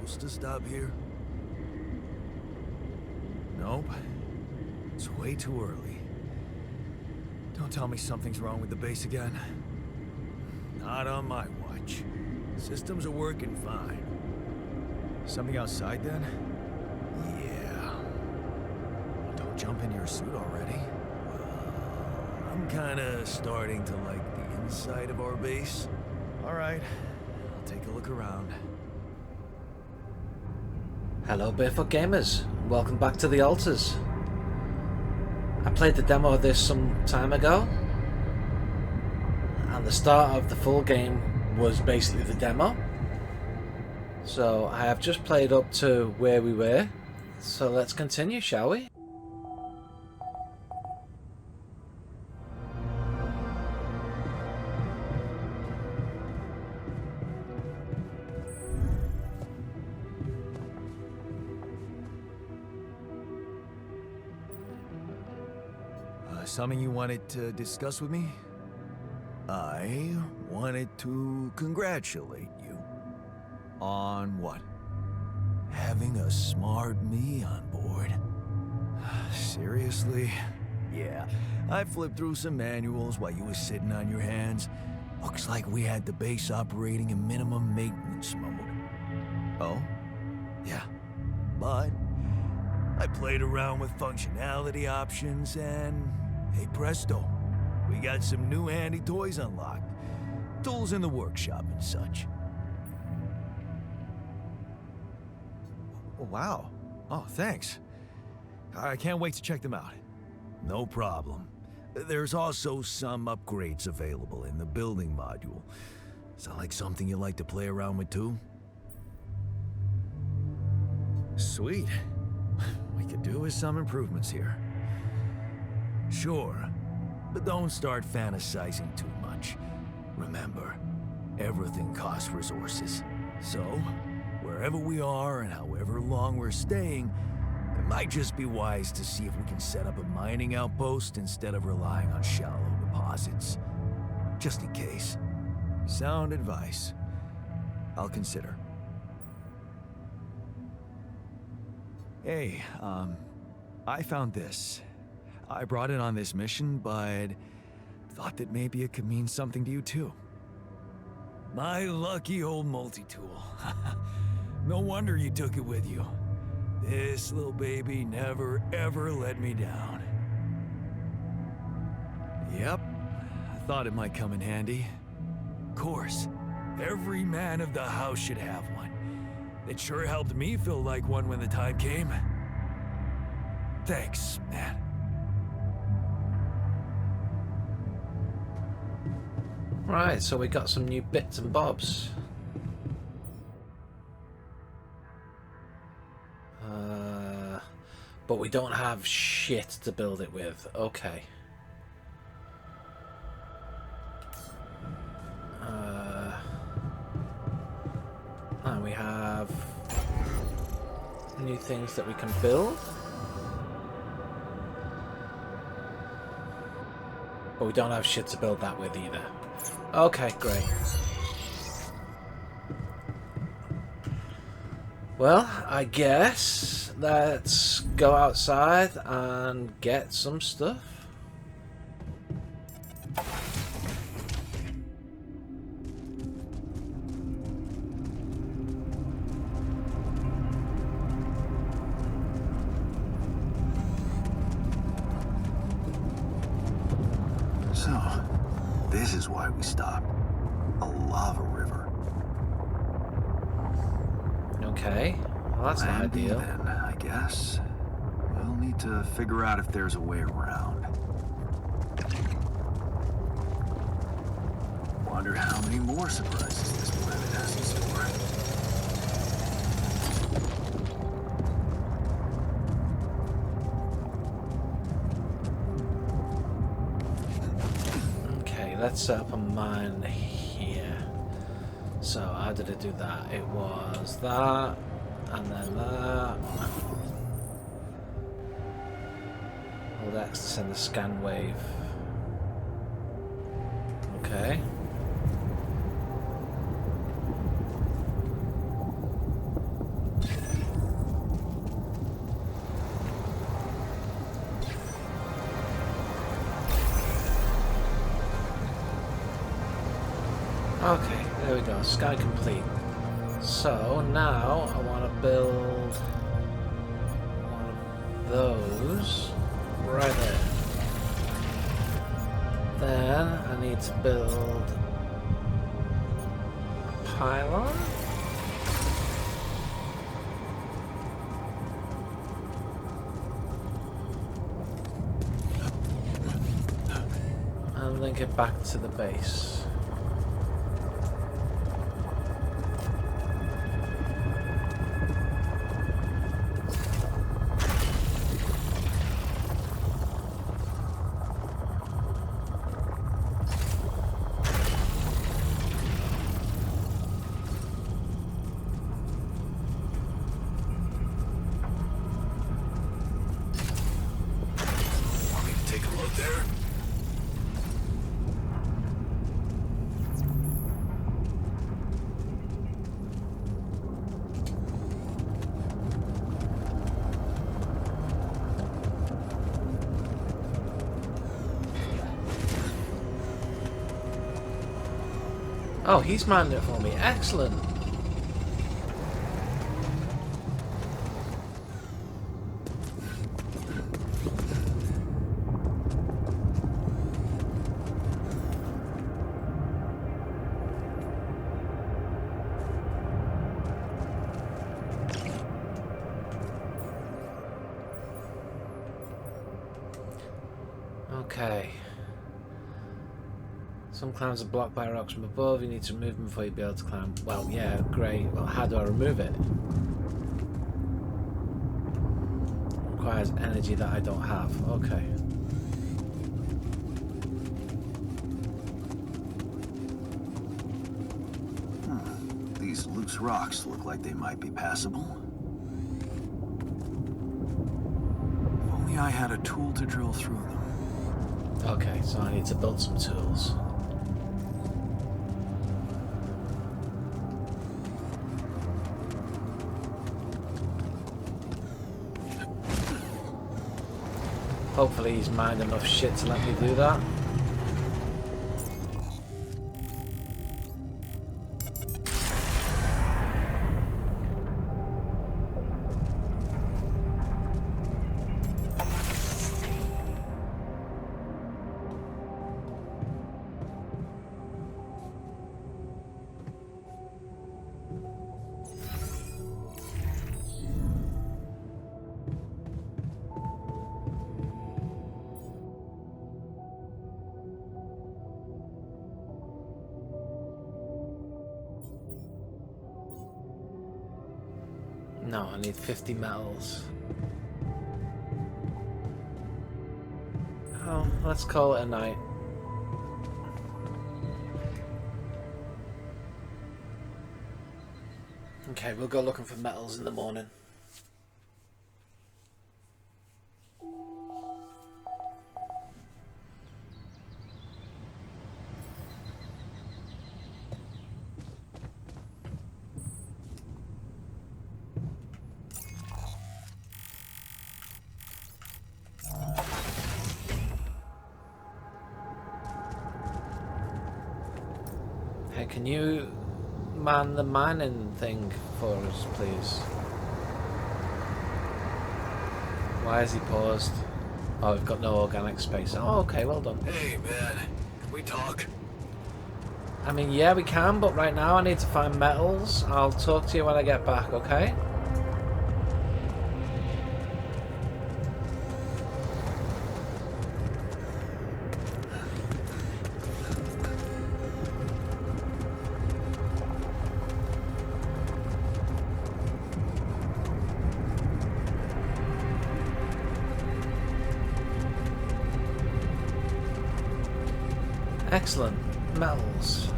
supposed to stop here? Nope. It's way too early. Don't tell me something's wrong with the base again. Not on my watch. Systems are working fine. Something outside then? Yeah. Don't jump into your suit already. I'm kinda starting to like the inside of our base. Alright, I'll take a look around. Hello Barefoot gamers, welcome back to the altars. I played the demo of this some time ago, and the start of the full game was basically the demo. So I have just played up to where we were, so let's continue, shall we? Something you wanted to discuss with me? I wanted to congratulate you. On what? Having a smart me on board. Seriously? Yeah, I flipped through some manuals while you were sitting on your hands. Looks like we had the base operating in minimum maintenance mode. Oh? Yeah. But I played around with functionality options and hey presto, we got some new handy toys unlocked. Tools in the workshop and such. Wow. Oh, thanks. I can't wait to check them out. No problem. There's also some upgrades available in the building module. Sound like something you like to play around with too? Sweet. We could do with some improvements here. Sure, but don't start fantasizing too much. Remember, everything costs resources. So, wherever we are and however long we're staying, it might just be wise to see if we can set up a mining outpost instead of relying on shallow deposits. Just in case. Sound advice. I'll consider. Hey, I found this. I brought it on this mission, but thought that maybe it could mean something to you too. My lucky old multi-tool. No wonder you took it with you. This little baby never ever let me down. Yep, I thought it might come in handy. Of course, every man of the house should have one. It sure helped me feel like one when the time came. Thanks, man. Right, so we got some new bits and bobs. But we don't have shit to build it with. Okay. And we have new things that we can build. But we don't have shit to build that with either. Okay, great. Well, I guess let's go outside and get some stuff. So, this is why we stopped. A lava river. Okay, well, that's not ideal. Then, I guess. We'll need to figure out if there's a way around. Wonder how many more surprises this planet has in store. Okay, let's set up a mine here. So how did it do that? It was that, and then that. Hold X to send the scan wave. Okay. Okay, there we go. Sky complete. So now I want to build one of those right there. Then I need to build a pylon. And link it back to the base. Want me to take a look there? Oh, he's manned it for me. Excellent. Okay. Some climbs are blocked by rocks from above. You need to remove them before you be able to climb. Well, yeah, great. Well, how do I remove it? Requires energy that I don't have. Okay. These loose rocks look like they might be passable. If only I had a tool to drill through them. Okay, so I need to build some tools. Hopefully he's mined enough shit to let me do that. No, I need 50 metals. Oh, let's call it a night. Okay, we'll go looking for metals in the morning. Hey, can you man the mining thing for us, please? Why has he paused? Oh, we've got no organic space. Oh, okay, well done. Hey, man. Can we talk? I mean, yeah, we can, but right now I need to find metals. I'll talk to you when I get back, okay? Excellent. Metals.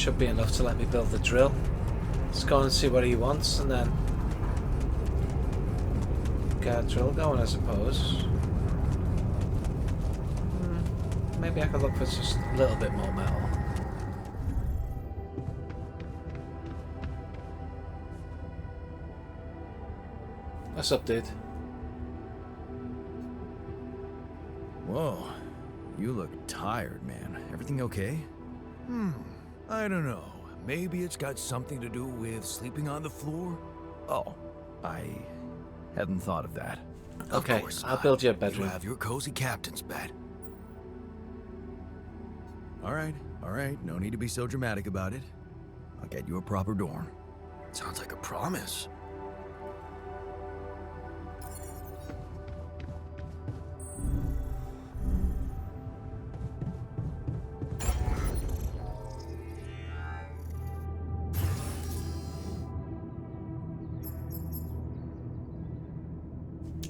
should be enough to let me build the drill. Let's go and see what he wants and then get a drill going, I suppose. Maybe I could look for just a little bit more metal. What's up, dude? Whoa, you look tired, man. Everything okay? I don't know. Maybe it's got something to do with sleeping on the floor? Oh, I hadn't thought of that. Okay, Of course I'll not. build you a bedroom. You have your cozy captain's bed. All right. No need to be so dramatic about it. I'll get you a proper dorm. Sounds like a promise.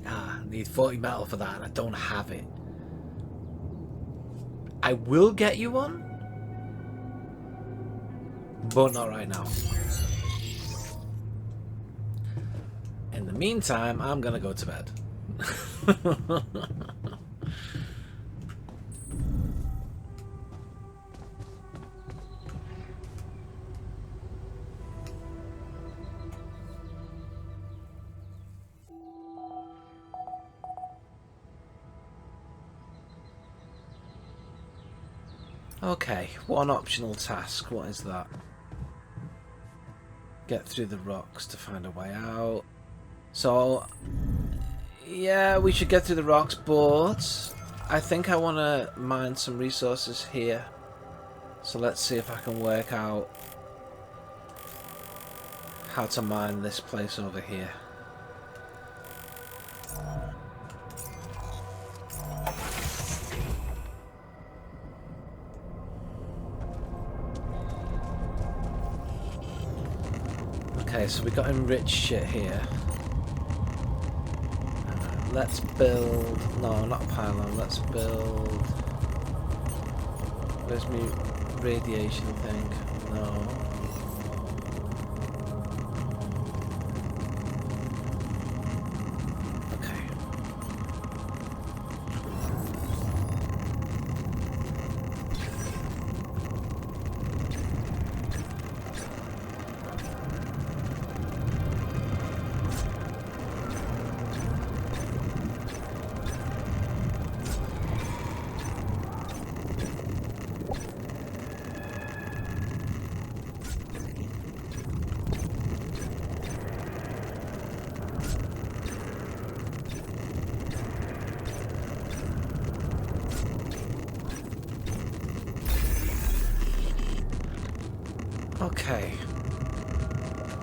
I need 40 metal for that and I don't have it. I will get you one, but not right now. In the meantime, I'm gonna go to bed. Okay, one optional task. What is that? Get through the rocks to find a way out. So, yeah, we should get through the rocks, but I think I want to mine some resources here. So let's see if I can work out how to mine this place over here. Okay, so we got enriched shit here. Let's build... No, not a pylon. Let's build... Where's my radiation thing? No. Okay. Okay.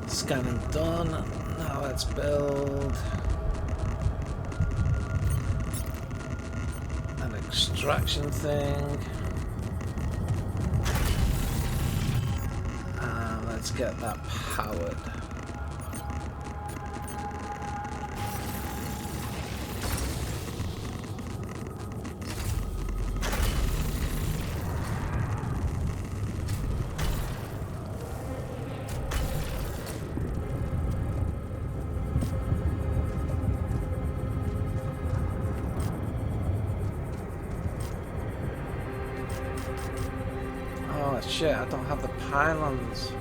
Scanning done. Now let's build an extraction thing. And let's get that powered. Oh shit, I don't have the pylons.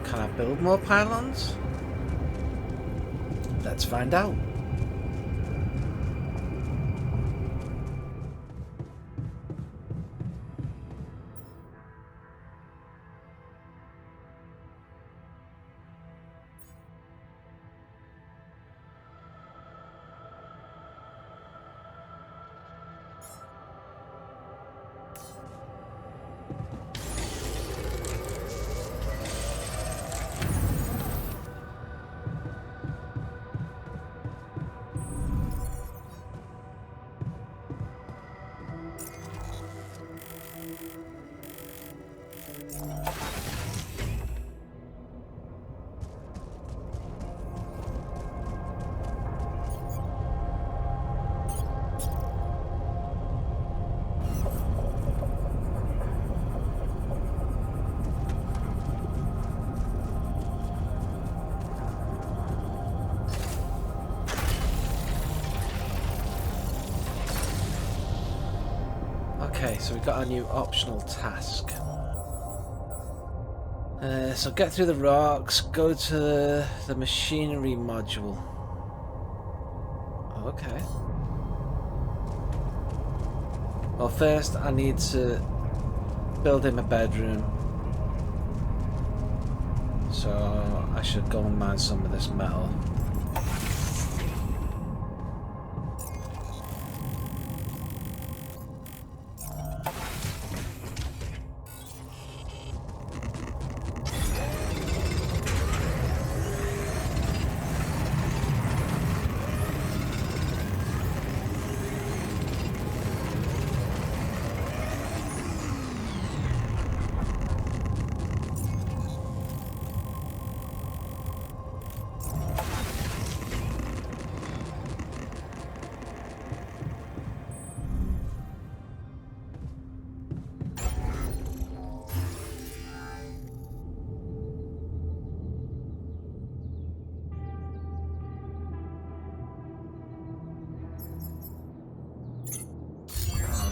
Can I build more pylons? Let's find out. Okay, so we've got a new optional task. So get through the rocks, go to the machinery module. Okay. Well, first I need to build him a bedroom. So I should go and mine some of this metal.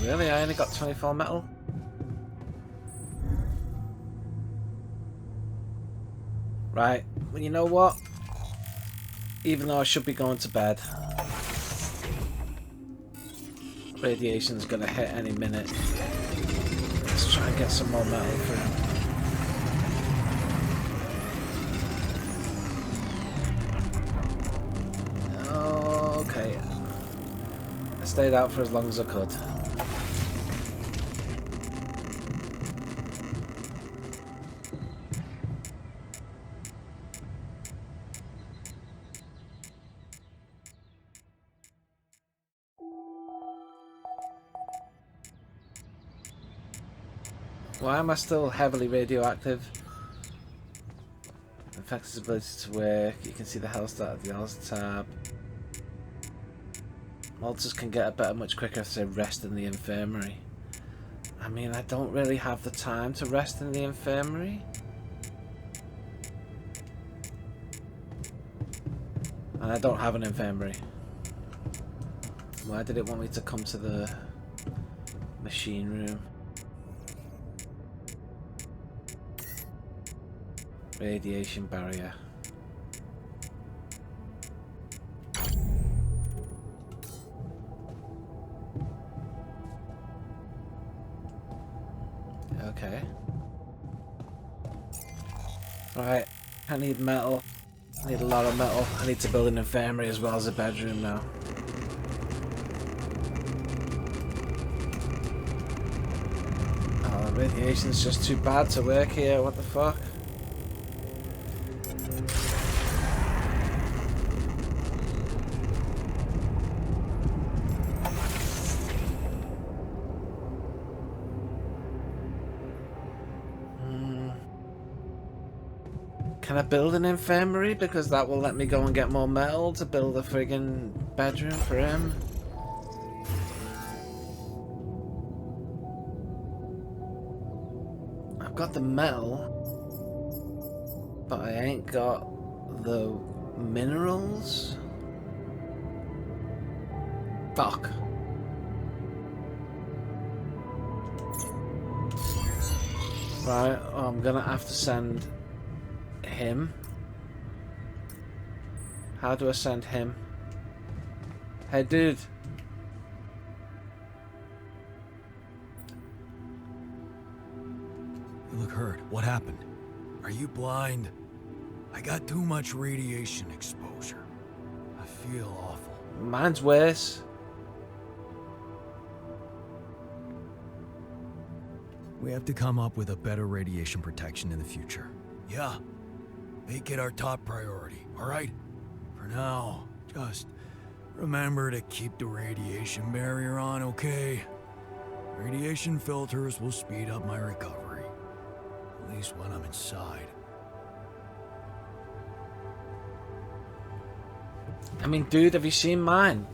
Really? I only got 24 metal? Right. Well, you know what? Even though I should be going to bed, radiation's gonna hit any minute. Let's try and get some more metal through. Okay. I stayed out for as long as I could. Why am I still heavily radioactive? Affects his ability to work. You can see the health stat of the health tab. Malters can get better much quicker if they rest in the infirmary. I mean, I don't really have the time to rest in the infirmary. And I don't have an infirmary. Why did it want me to come to the machine room? Radiation barrier. Okay. Right, I need metal. I need a lot of metal. I need to build an infirmary as well as a bedroom now. Oh, the radiation's just too bad to work here. What the fuck? Can I build an infirmary? Because that will let me go and get more metal to build a friggin' bedroom for him. I've got the metal, but I ain't got the minerals. Fuck. Right, I'm gonna have to send him. How do I send him? Hey dude. You look hurt. What happened? Are you blind? I got too much radiation exposure. I feel awful. Mine's worse. We have to come up with a better radiation protection in the future. Yeah. Make it our top priority, alright? For now, just remember to keep the radiation barrier on, okay? Radiation filters will speed up my recovery. At least when I'm inside. I mean, dude, have you seen mine?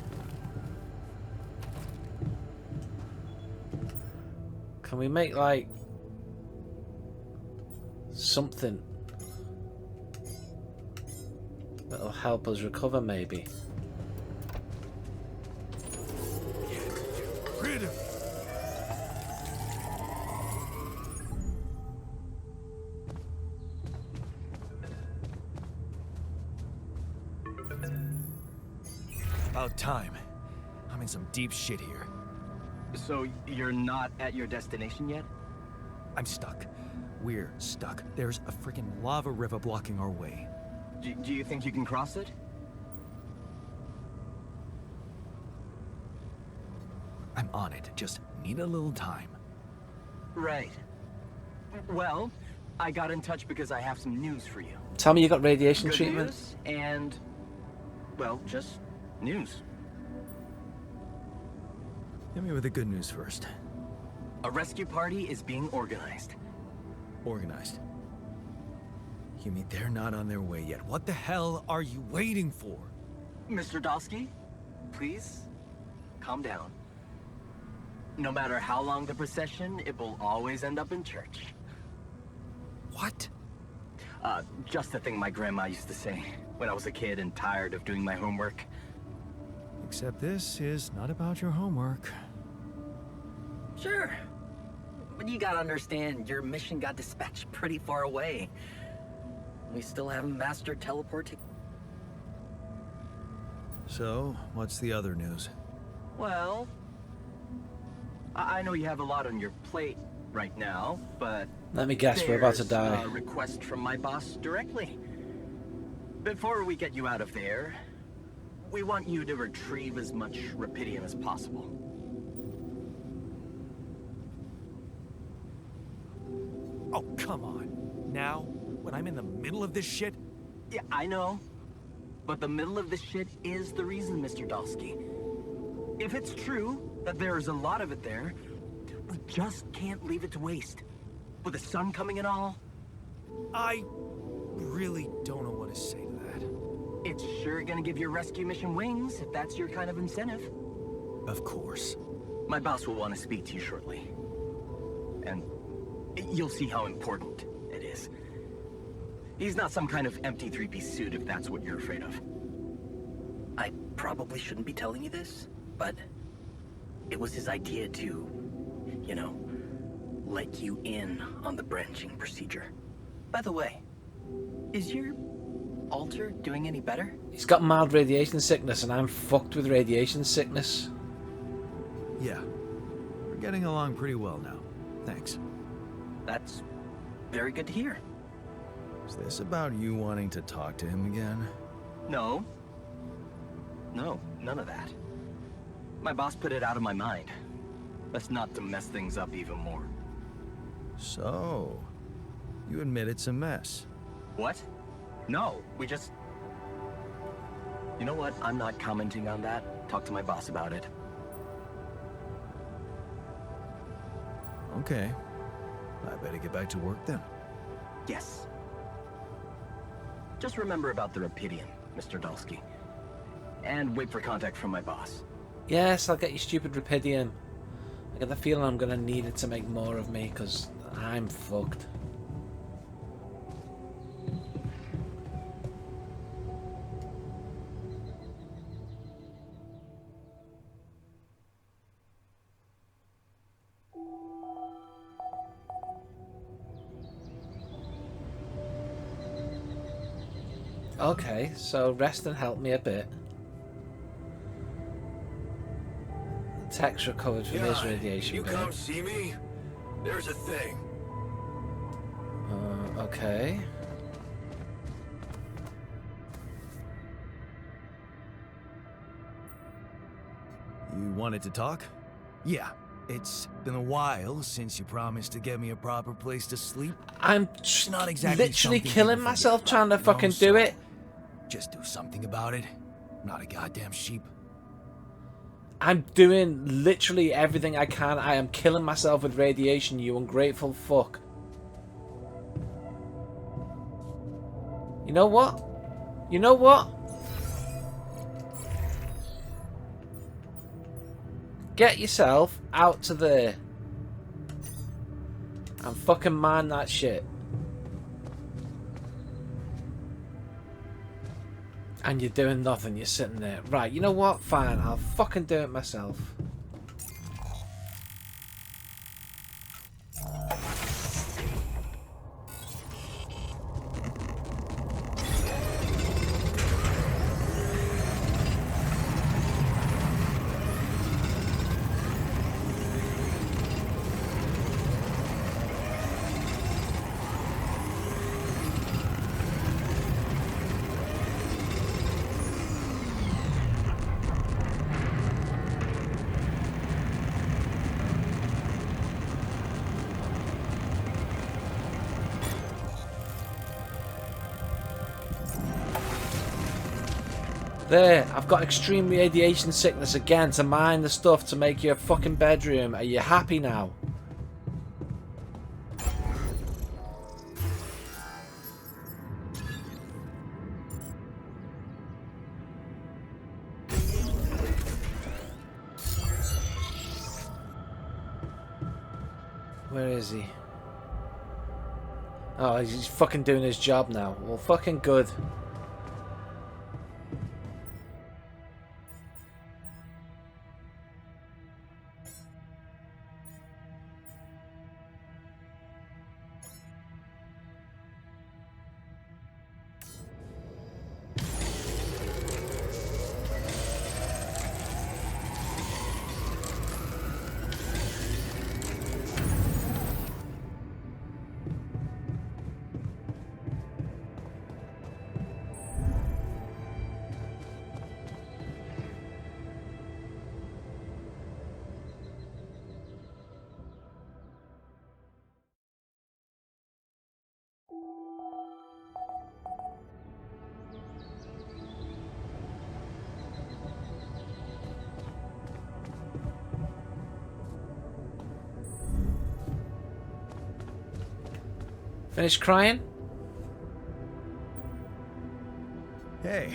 Can we make, like, something that'll help us recover, maybe? Rid of About time. I'm in some deep shit here. So you're not at your destination yet? I'm stuck. We're stuck. There's a freaking lava river blocking our way. Do you think you can cross it? I'm on it. Just need a little time. Right. Well, I got in touch because I have some news for you. Tell me you got radiation Good treatment. news and, well, just news. Hit me with the good news first. A rescue party is being organized. Organized. You mean they're not on their way yet? What the hell are you waiting for? Mr. Dosky, please, calm down. No matter how long the procession, it will always end up in church. What? Just the thing my grandma used to say when I was a kid and tired of doing my homework. Except this is not about your homework. Sure. But you gotta understand, your mission got dispatched pretty far away. We still haven't mastered teleporting. So, what's the other news? Well, I know you have a lot on your plate right now, but Let me guess, we're about to there's die. a request from my boss directly. Before we get you out of there, we want you to retrieve as much Rapidium as possible. Oh, come on. Now? When I'm in the middle of this shit? Yeah, I know. But the middle of this shit is the reason, Mr. Dosky. If it's true that there's a lot of it there, we just can't leave it to waste. With the sun coming and all, I really don't know what to say to that. it's sure gonna give your rescue mission wings if that's your kind of incentive. Of course. My boss will want to speak to you shortly. And you'll see how important it is. He's not some kind of empty three-piece suit if that's what you're afraid of. I probably shouldn't be telling you this, but it was his idea to, you know, let you in on the branching procedure. By the way, is your altar doing any better? He's got mild radiation sickness, and I'm fucked with radiation sickness. Yeah. We're getting along pretty well now. Thanks. That's very good to hear. Is this about you wanting to talk to him again? No. No, none of that. My boss put it out of my mind. That's not to mess things up even more. So, you admit it's a mess. What? No, we just... You know what? I'm not commenting on that. Talk to my boss about it. Okay. I better get back to work then. Yes. Just remember about the Rapidium, Mr. Dosky. And wait for contact from my boss. Yes, I'll get you stupid Rapidium. I get the feeling I'm gonna need it to make more of me, because I'm fucked. Okay, so rest and help me a bit. Tech's recovered from his radiation burn. see me? There's a thing. Okay. You wanted to talk? Yeah. It's been a while since you promised to get me a proper place to sleep. I'm Not exactly literally something killing people myself forget trying to about, you know, fucking so do it. Just do something about it. I'm not a goddamn sheep. I'm doing literally everything I can. I am killing myself with radiation, you ungrateful fuck. You know what? You know what? Get yourself out to there. And fucking mind that shit. And you're doing nothing, you're sitting there. Right, you know what? Fine, I'll fucking do it myself. There, I've got extreme radiation sickness again to mine the stuff to make your fucking bedroom. Are you happy now? Where is he? Oh, he's fucking doing his job now. Well, fucking good. Finished crying? Hey,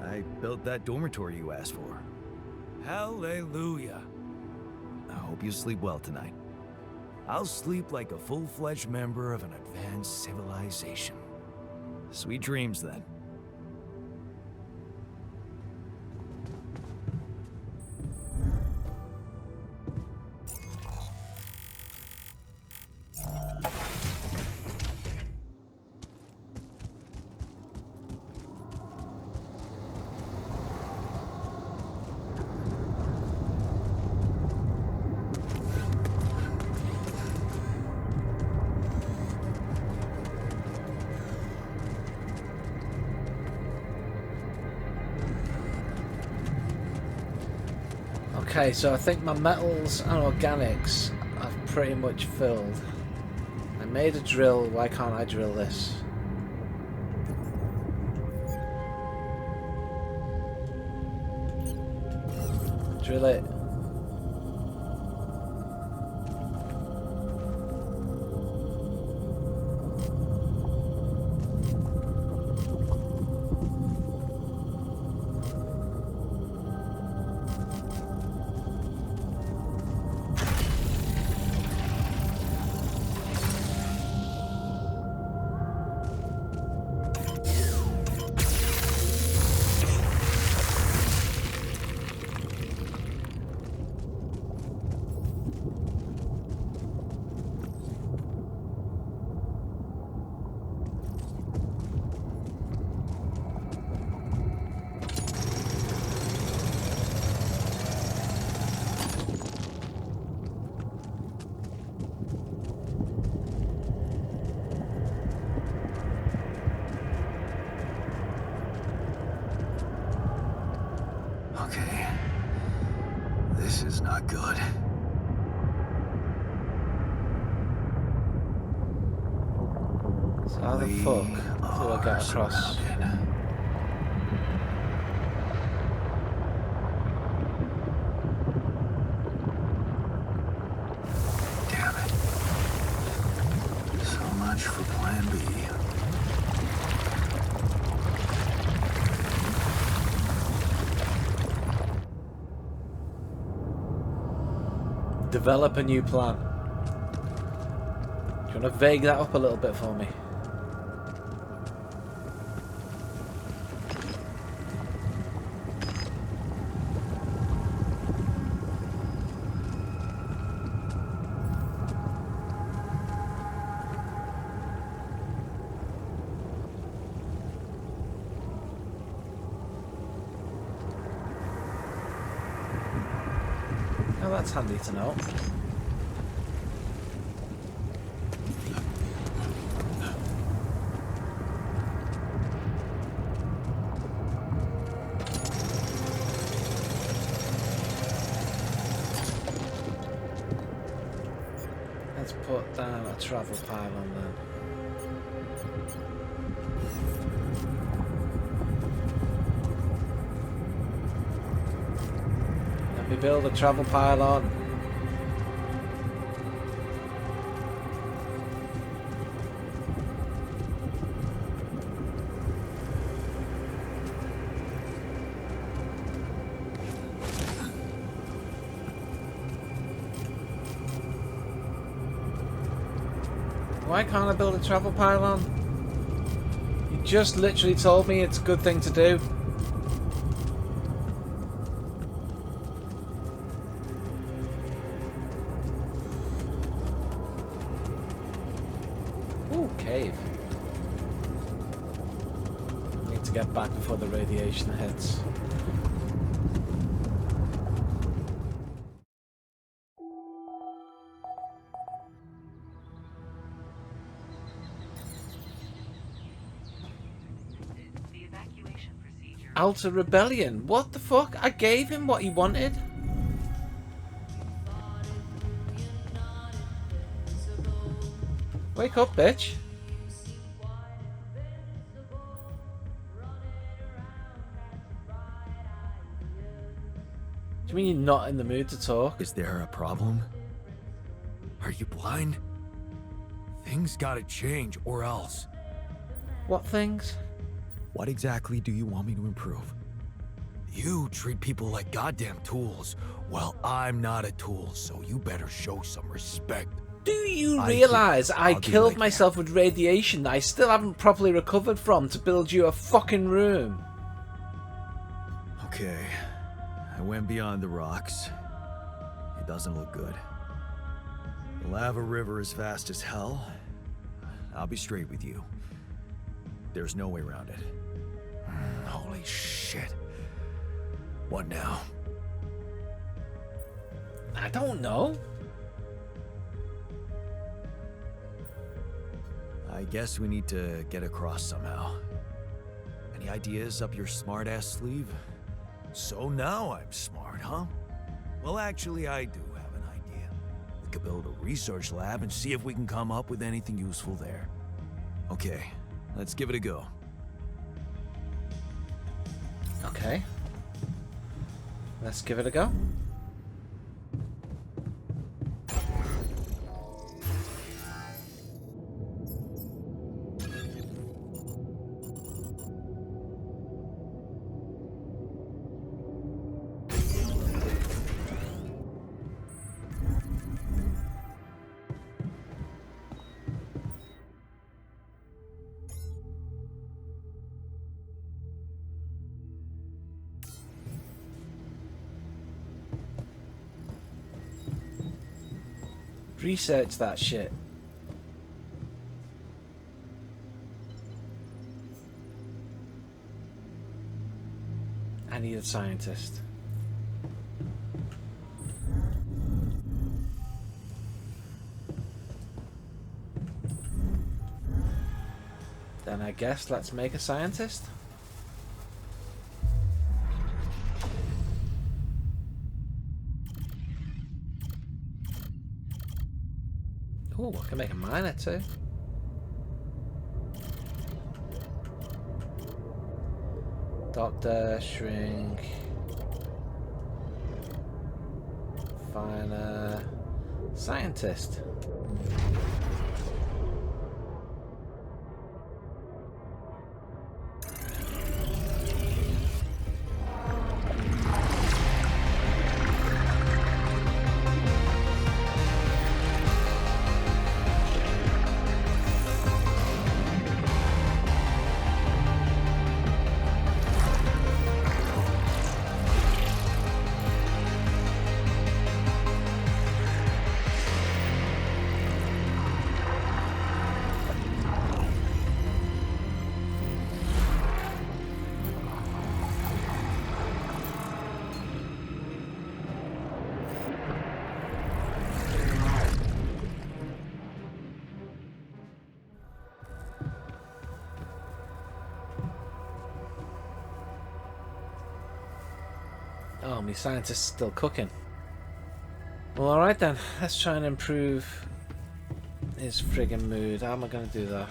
I built that dormitory you asked for. Hallelujah. I hope you sleep well tonight. I'll sleep like a full-fledged member of an advanced civilization. Sweet dreams, then. Okay, so I think my metals and organics I've pretty much filled. I made a drill, why can't I drill this? Drill it. Okay. This is not good. So how the fuck do I get across? Damn it. So much for plan B. Develop a new plan. Do you want to vague that up a little bit for me? Oh, that's handy to know. Let's put down a travel pylon then. Let me build a travel pylon. Why can't I build a travel pylon? You just literally told me it's a good thing to do. Ooh, cave. Need to get back before the radiation hits. Alter Rebellion. What the fuck? I gave him what he wanted. Wake up, bitch. Do you mean you're not in the mood to talk? Is there a problem? Are you blind? Things gotta change, or else. What things? What exactly do you want me to improve? You treat people like goddamn tools. Well, I'm not a tool, so you better show some respect. Do you realise I killed myself with radiation that I still haven't properly recovered from to build you a fucking room? Okay, I went beyond the rocks. It doesn't look good. The lava river is fast as hell. I'll be straight with you. There's no way around it. Holy shit. What now? I don't know. I guess we need to get across somehow. Any ideas up your smart-ass sleeve? So now I'm smart, huh? Well, actually, I do have an idea. We could build a research lab and see if we can come up with anything useful there. Okay, let's give it a go. Okay. Let's give it a go. Research that shit. I need a scientist. Then I guess let's make a scientist. Oh, I can make a miner too. Doctor, shrink, finer, scientist. Oh, my scientist's still cooking. Well, alright then. Let's try and improve his friggin' mood. How am I going to do that?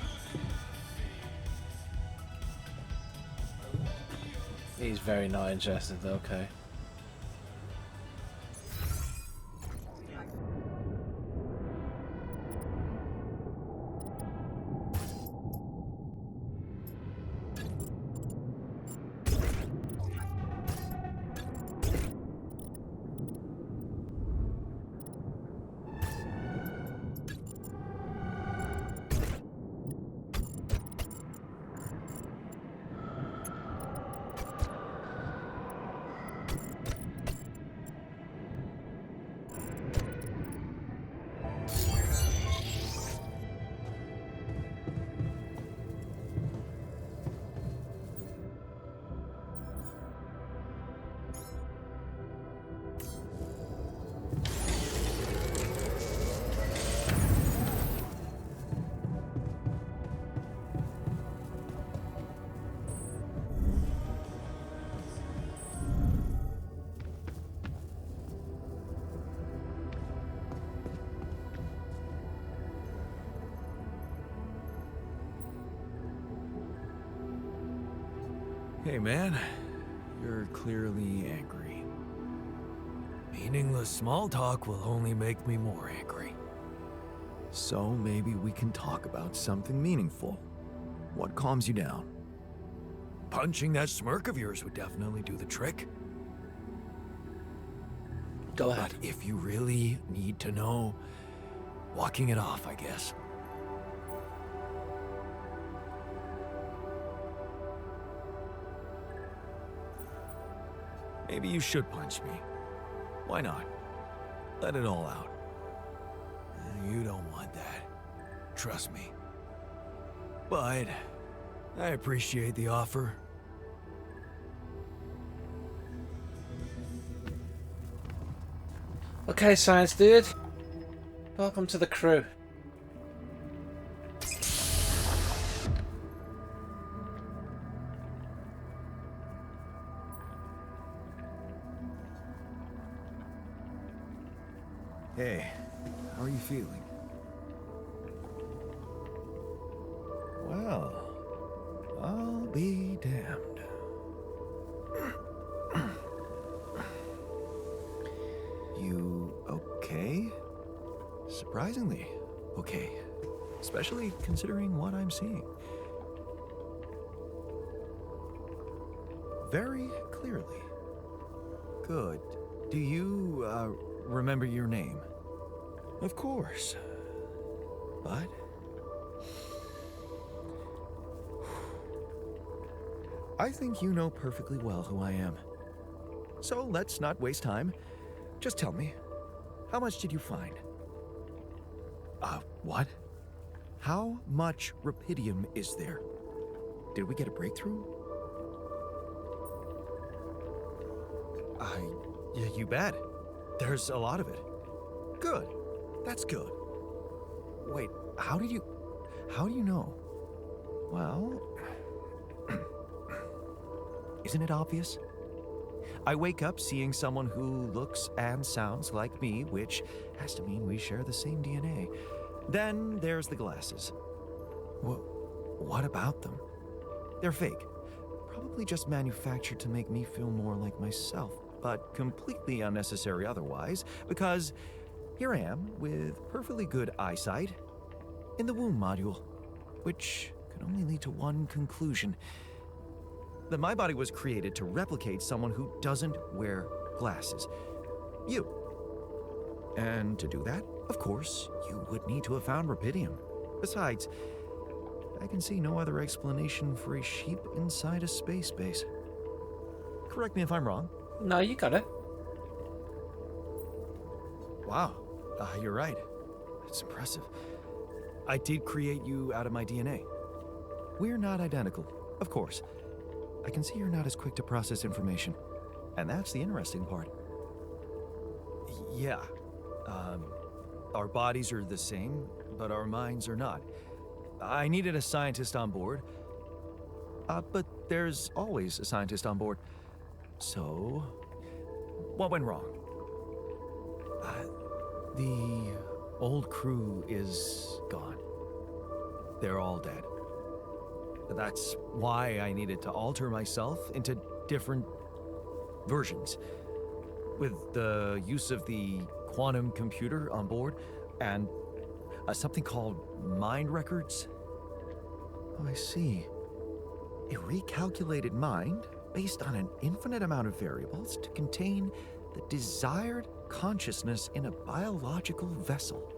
He's very not interested, okay. Hey, man. You're clearly angry. Meaningless small talk will only make me more angry. So maybe we can talk about something meaningful. What calms you down? Punching that smirk of yours would definitely do the trick. Go ahead. But if you really need to know, walking it off, I guess. Maybe you should punch me. Why not? Let it all out. You don't want that. Trust me. But I appreciate the offer. Okay, science dude. Welcome to the crew. Hey, how are you feeling? Well, I'll be damned. You okay? Surprisingly okay. Especially considering what I'm seeing. Very clearly. Good. Do you, remember your name? Of course. But... I think you know perfectly well who I am. So let's not waste time. Just tell me, how much did you find? What? How much rupidium is there? Did we get a breakthrough? Yeah, you bet. There's a lot of it. Good. That's good. Wait, how do you know? Well, isn't it obvious? I wake up seeing someone who looks and sounds like me, which has to mean we share the same DNA. Then there's the glasses. What about them? They're fake. Probably just manufactured to make me feel more like myself, but completely unnecessary otherwise, because here I am with perfectly good eyesight in the womb module, which can only lead to one conclusion. That my body was created to replicate someone who doesn't wear glasses. You. And to do that, of course, you would need to have found rupidium. Besides, I can see no other explanation for a sheep inside a space base. Correct me if I'm wrong. No, you got it. Wow, you're right. It's impressive. I did create you out of my DNA. We're not identical, of course. I can see you're not as quick to process information. And that's the interesting part. Yeah. Our bodies are the same, but our minds are not. I needed a scientist on board. But there's always a scientist on board. So, what went wrong? The old crew is gone. They're all dead. That's why I needed to alter myself into different versions. With the use of the quantum computer on board and something called mind records. Oh, I see. A recalculated mind based on an infinite amount of variables to contain the desired consciousness in a biological vessel.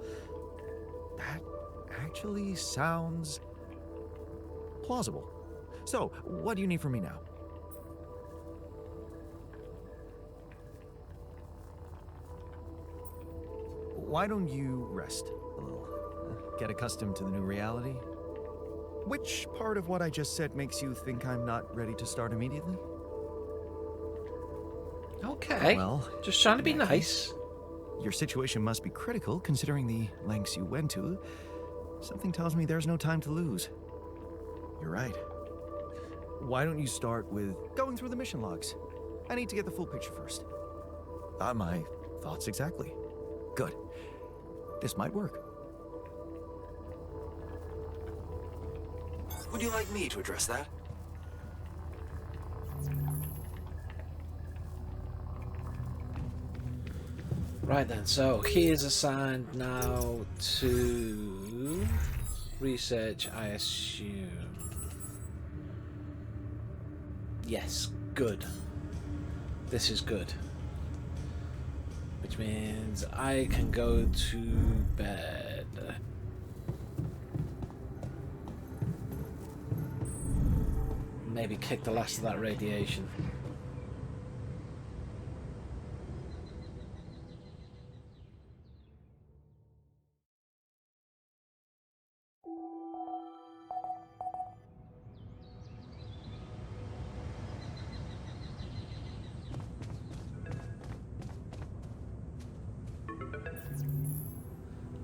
That actually sounds plausible. So, what do you need from me now? Why don't you rest a little? Get accustomed to the new reality? Which part of what I just said makes you think I'm not ready to start immediately? Okay. Well, just trying to be in that nice. case, your situation must be critical considering the lengths you went to. Something tells me there's no time to lose. You're right. Why don't you start with going through the mission logs? I need to get the full picture first. My thoughts exactly. Good. This might work. Would you like me to address that? Right then, so he is assigned now to research, I assume. Yes, good. This is good. Which means I can go to bed. Maybe kick the last of that radiation.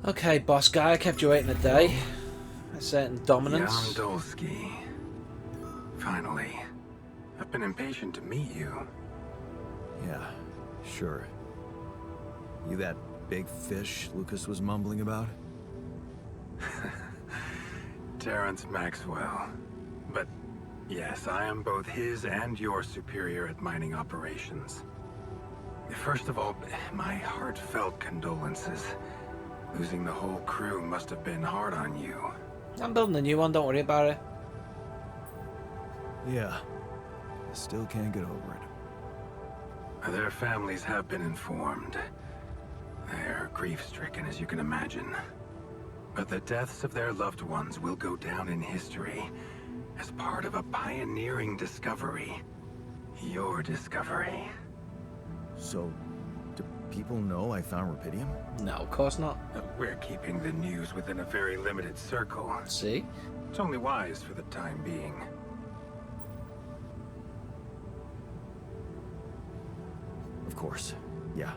Okay, boss guy, I kept you waiting a day. A certain dominance. Jan Dolsky. Finally. I've been impatient to meet you. Yeah, sure. You that big fish Lucas was mumbling about? Terrence Maxwell. But yes, I am both his and your superior at mining operations. First of all, my heartfelt condolences. Losing the whole crew must have been hard on you. I'm building a new one, don't worry about it. Yeah. I still can't get over it. Their families have been informed. They're grief-stricken, as you can imagine. But the deaths of their loved ones will go down in history as part of a pioneering discovery. Your discovery. So, do people know I found Rapidium? No, of course not. We're keeping the news within a very limited circle. See? It's only wise for the time being. Of course. Yeah.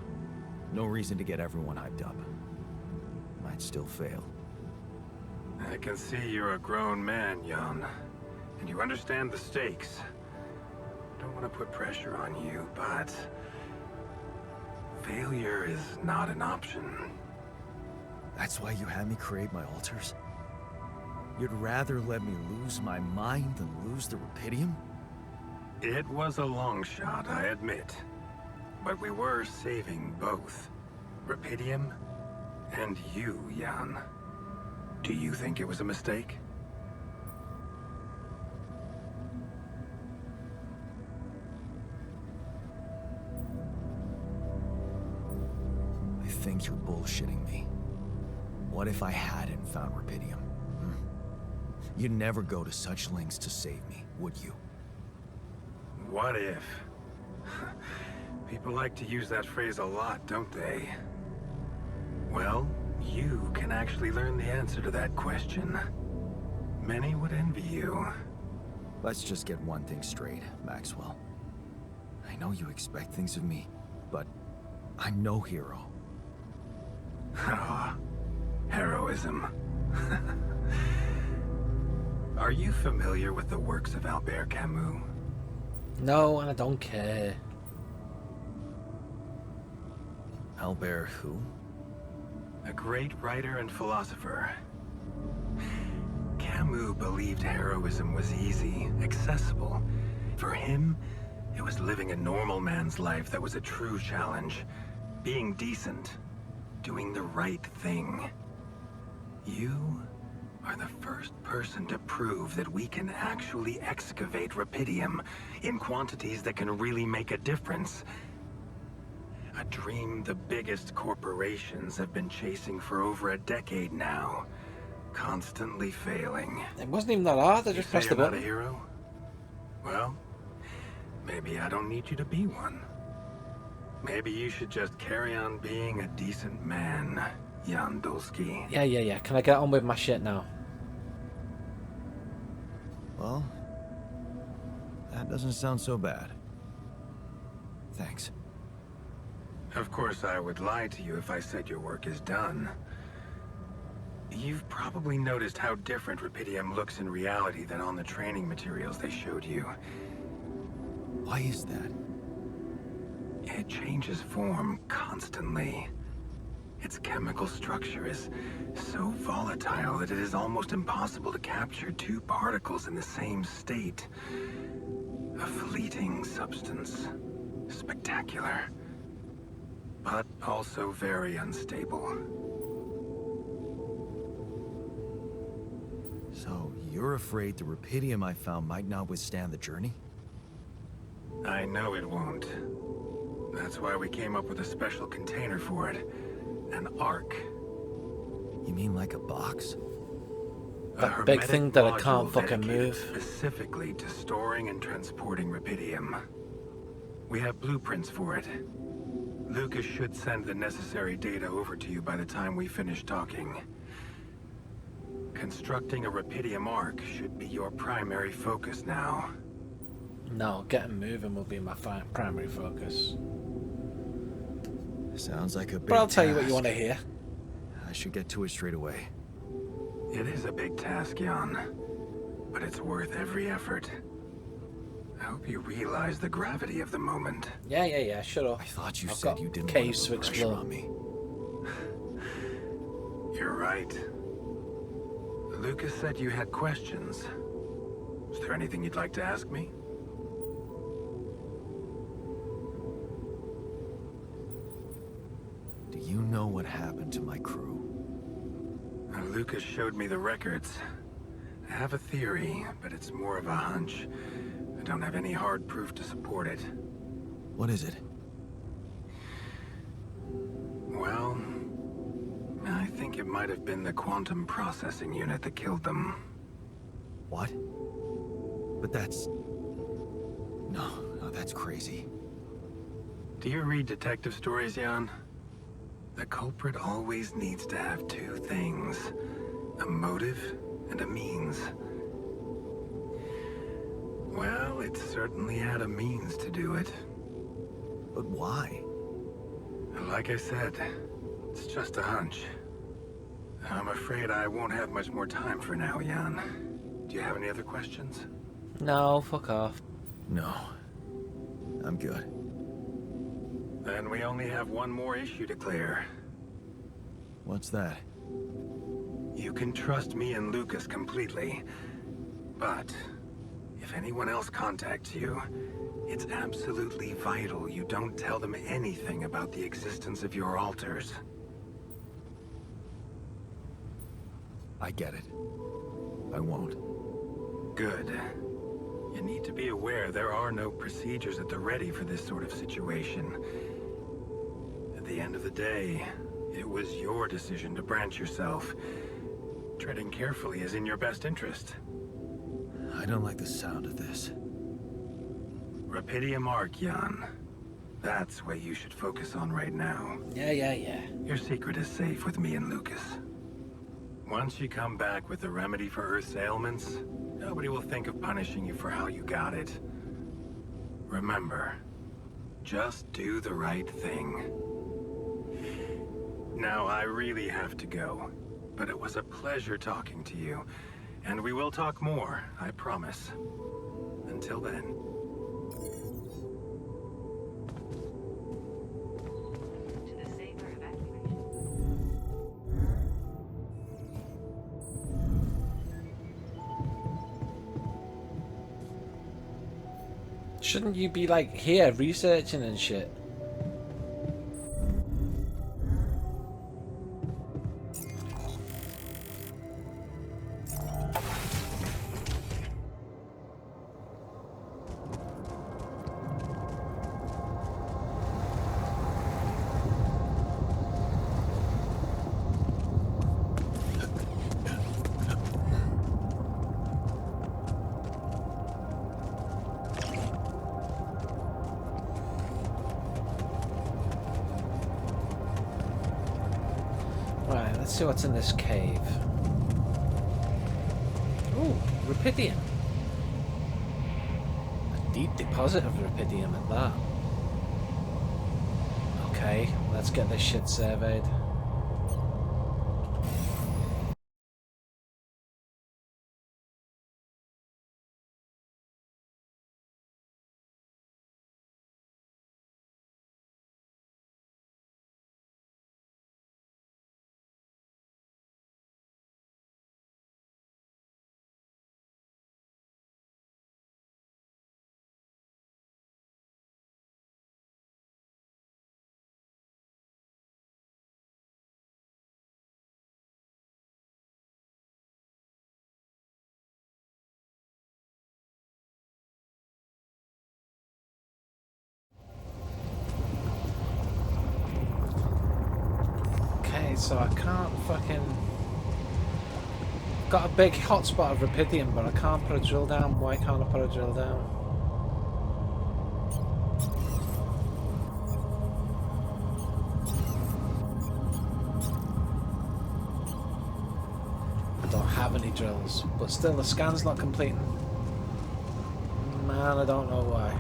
No reason to get everyone hyped up. Might still fail. I can see you're a grown man, Jan. And you understand the stakes. Don't want to put pressure on you, but... failure is not an option. That's why you had me create my altars? You'd rather let me lose my mind than lose the Rapidium? It was a long shot, I admit. But we were saving both. Rapidium and you, Jan. Do you think it was a mistake? I think you're bullshitting me. What if I hadn't found Rapidium? You'd never go to such lengths to save me, would you? What if? People like to use that phrase a lot, don't they? Well, you can actually learn the answer to that question. Many would envy you. Let's just get one thing straight, Maxwell. I know you expect things of me, but I'm no hero. Ah, heroism. Are you familiar with the works of Albert Camus? No, and I don't care. Albert who? A great writer and philosopher. Camus believed heroism was easy, accessible. For him, it was living a normal man's life that was a true challenge. Being decent. Doing the right thing. You are the first person to prove that we can actually excavate Rapidium in quantities that can really make a difference. A dream the biggest corporations have been chasing for over a decade now. Constantly failing. It wasn't even that hard, I just pressed the You're not a button. hero? Well, maybe I don't need you to be one. Maybe you should just carry on being a decent man, Jan Dolsky. Yeah. Can I get on with my shit now? Well, that doesn't sound so bad. Thanks. Of course, I would lie to you if I said your work is done. You've probably noticed how different Rapidium looks in reality than on the training materials they showed you. Why is that? It changes form constantly. Its chemical structure is so volatile that it is almost impossible to capture two particles in the same state. A fleeting substance. Spectacular. but also very unstable. So, you're afraid the rupidium I found might not withstand the journey? I know it won't. That's why we came up with a special container for it. An ark. You mean like a box? That big thing that I can't fucking move. Specifically to storing and transporting rupidium. We have blueprints for it. Lucas should send the necessary data over to you by the time we finish talking. Constructing a rupidium ark should be your primary focus now. No, getting moving will be my primary focus. Sounds like a big But I'll tell you what task. you want to hear. I should get to it straight away. It is a big task, Jan, but it's worth every effort. I hope you realize the gravity of the moment. Yeah, shut up. I thought you I've said got you didn't caves want to to put pressure explore. on me. You're right. Lucas said you had questions. Is there anything you'd like to ask me? Do you know what happened to my crew? Lucas showed me the records. I have a theory, but it's more of a hunch. I don't have any hard proof to support it. What is it? Well, I think it might have been the quantum processing unit that killed them. What? But that's... No, that's crazy. Do you read detective stories, Jan? The culprit always needs to have two things. A motive and a means. Well, it certainly had a means to do it. But why? Like I said, it's just a hunch. I'm afraid I won't have much more time for now, Jan. Do you have any other questions? No, fuck off. No. I'm good. Then we only have one more issue to clear. What's that? You can trust me and Lucas completely. But if anyone else contacts you, it's absolutely vital you don't tell them anything about the existence of your altars. I get it. I won't. Good. You need to be aware there are no procedures at the ready for this sort of situation. At the end of the day, it was your decision to branch yourself. Treading carefully is in your best interest. I don't like the sound of this. Rupidium Ark, Jan. That's what you should focus on right now. Yeah. Your secret is safe with me and Lucas. Once you come back with a remedy for Earth's ailments, nobody will think of punishing you for how you got it. Remember, just do the right thing. Now, I really have to go, but it was a pleasure talking to you, and we will talk more, I promise. Until then. Shouldn't you be like here researching and shit? Right, let's see what's in this cave. Ooh, rupidium. A deep deposit of rupidium at that. Okay, let's get this shit surveyed. so I can't fucking... Got a big hotspot of rubidium, but I can't put a drill down. Why can't I put a drill down? I don't have any drills, but still the scan's not completing. Man, I don't know why.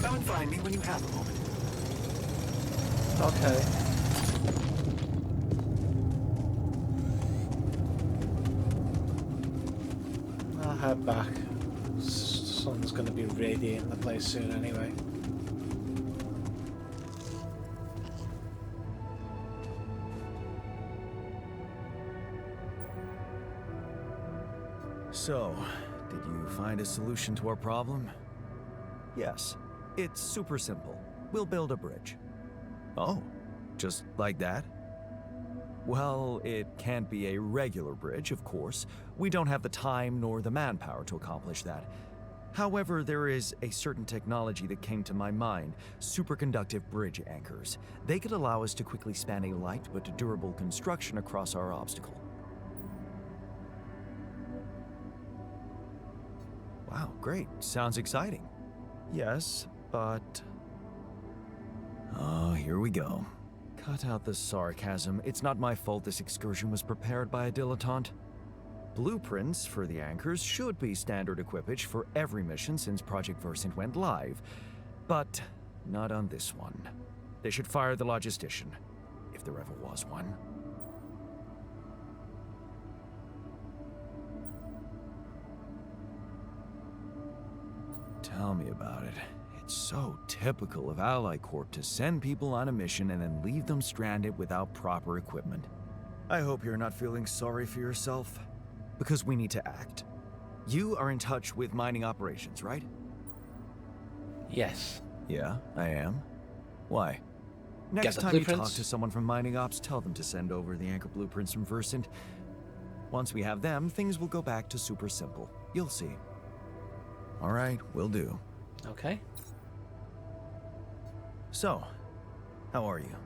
Come and find me when you have a moment. Okay. I'll head back. Sun's gonna be radiating the place soon anyway. So, did you find a solution to our problem? Yes. It's super simple. We'll build a bridge. Oh, just like that? Well, it can't be a regular bridge, of course. We don't have the time nor the manpower to accomplish that. However, there is a certain technology that came to my mind, superconductive bridge anchors. They could allow us to quickly span a light but durable construction across our obstacle. Wow, great. Sounds exciting. Yes, but... Oh, here we go. Cut out the sarcasm. It's not my fault this excursion was prepared by a dilettante. Blueprints for the anchors should be standard equipage for every mission since Project Versant went live, but not on this one. They should fire the logistician, if there ever was one. Tell me about it. It's so typical of Ally Corp to send people on a mission and then leave them stranded without proper equipment. I hope you're not feeling sorry for yourself, because we need to act. You are in touch with mining operations, right? Yes. Yeah, I am. Why? Get Next the time you talk blueprints? to someone from mining ops, tell them to send over the anchor blueprints from Versant. Once we have them, things will go back to super simple. You'll see. All right, will do. Okay. So, how are you?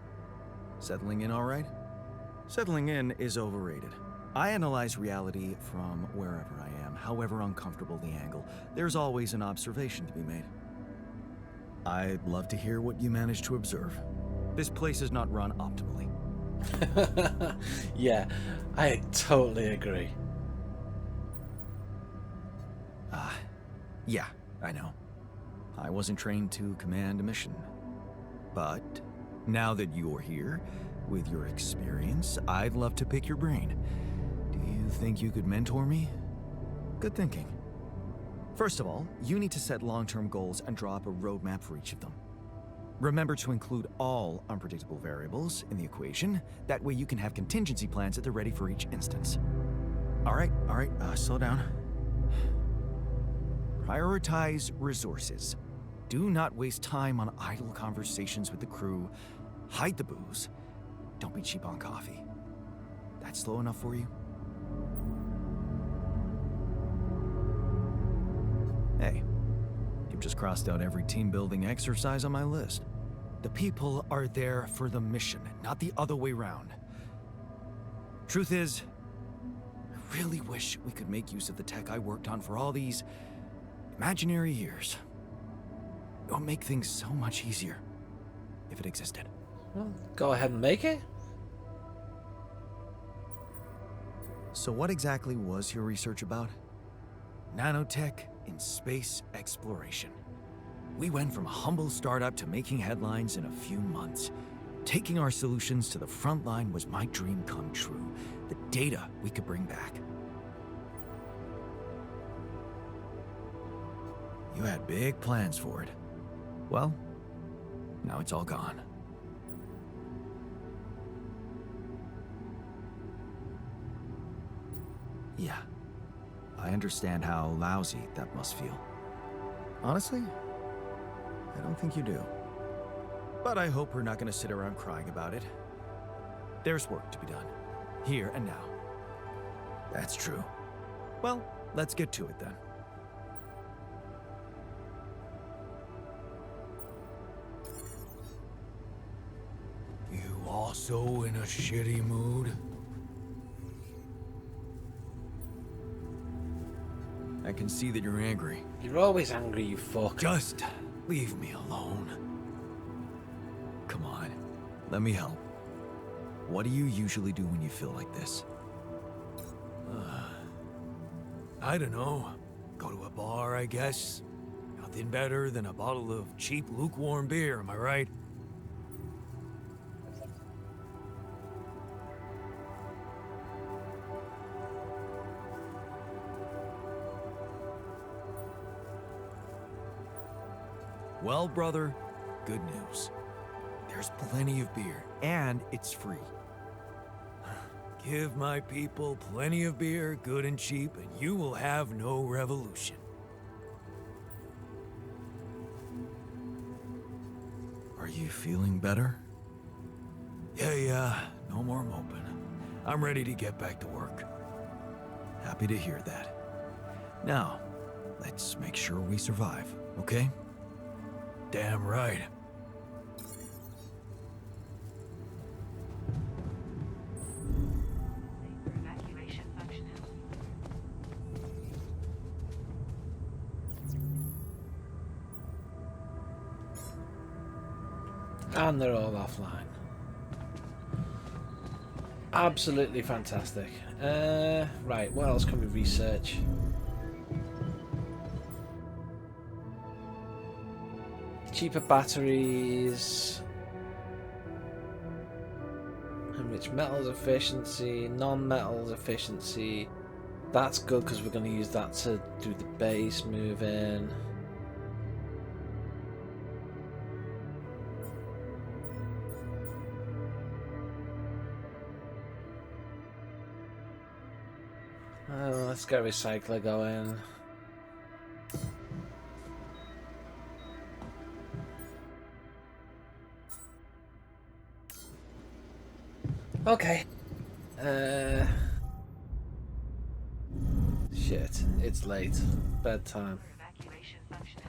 Settling in all right? Settling in is overrated. I analyze reality from wherever I am, however uncomfortable the angle. There's always an observation to be made. I'd love to hear what you managed to observe. This place is not run optimally. Yeah, I totally agree. Yeah, I know. I wasn't trained to command a mission. But now that you're here, with your experience, I'd love to pick your brain. Do you think you could mentor me? Good thinking. First of all, you need to set long-term goals and draw up a roadmap for each of them. Remember to include all unpredictable variables in the equation. That way you can have contingency plans at the ready for each instance. All right, slow down. Prioritize resources. Do not waste time on idle conversations with the crew. Hide the booze. Don't be cheap on coffee. That's slow enough for you? Hey, you've just crossed out every team-building exercise on my list. The people are there for the mission, not the other way round. Truth is, really wish we could make use of the tech I worked on for all these imaginary years. It would make things so much easier if it existed. Well, go ahead and make it. So what exactly was your research about? Nanotech in space exploration. We went from a humble startup to making headlines in a few months. Taking our solutions to the front line was my dream come true. The data we could bring back. You had big plans for it. Well, now it's all gone. Yeah, I understand how lousy that must feel. Honestly, I don't think you do. But I hope we're not going to sit around crying about it. There's work to be done, here and now. That's true. Well, let's get to it then. You also in a shitty mood? I can see that you're angry. You're always angry, you fuck. Just leave me alone. Come on, let me help. What do you usually do when you feel like this? I don't know. Go to a bar, I guess. Nothing better than a bottle of cheap, lukewarm beer, am I right? Well, brother, good news. There's plenty of beer, and it's free. Give my people plenty of beer, good and cheap, and you will have no revolution. Are you feeling better? Yeah, no more moping. I'm ready to get back to work. Happy to hear that. Now, let's make sure we survive, okay? Damn right. Evacuation functioning. And they're all offline. Absolutely fantastic. Right, what else can we research? Cheaper batteries, enriched metals efficiency, non-metals efficiency. That's good because we're going to use that to do the base moving. Let's get a recycler going. Okay. Shit, it's late. Bedtime. Evacuation functioning.